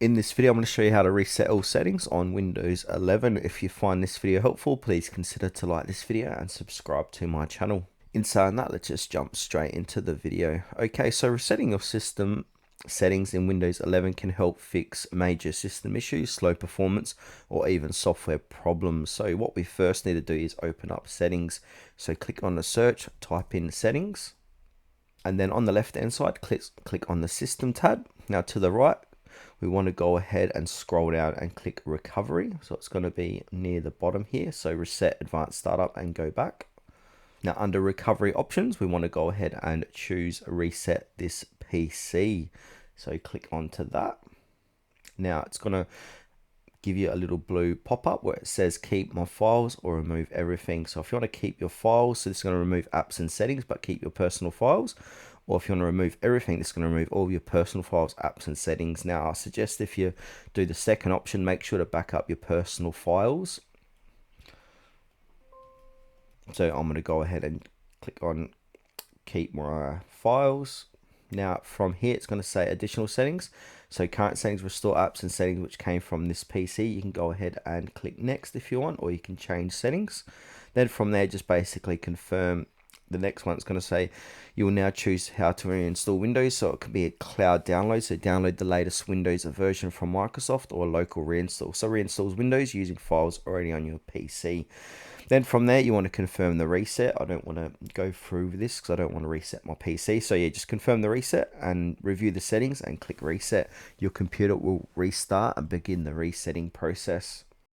In this video, I'm going to show you how to reset all settings on Windows 11. If you find this video helpful, please consider to like this video and subscribe to my channel. In saying that, let's just jump straight into the video. Okay, so resetting your system settings in Windows 11 can help fix major system issues, slow performance, or even software problems. So what we first need to do is open up settings. So click on the search, type in settings, and then on the left hand side, click on the system tab. Now to the right, we want to go ahead and scroll down and click recovery. So it's going to be near the bottom here. So reset advanced startup and go back. Now under recovery options, we want to go ahead and choose reset this PC. So click onto that. Now it's going to give you a little blue pop-up where it says keep my files or remove everything. So if you want to keep your files, so this is going to remove apps and settings, but keep your personal files. Or if you want to remove everything, this is going to remove all your personal files, apps and settings. Now I suggest if you do the second option, make sure to back up your personal files. So I'm going to go ahead and click on keep my files. Now from here, it's going to say additional settings. So current settings, restore apps and settings which came from this PC. You can go ahead and click next if you want, or you can change settings. Then from there, just basically confirm. The next one is going to say you will now choose how to reinstall Windows. So it could be a cloud download. So download the latest Windows version from Microsoft, or a local reinstall. So reinstalls Windows using files already on your PC. Then from there, you want to confirm the reset. I don't want to go through this because I don't want to reset my PC. So yeah, just confirm the reset and review the settings and click reset. Your computer will restart and begin the resetting process.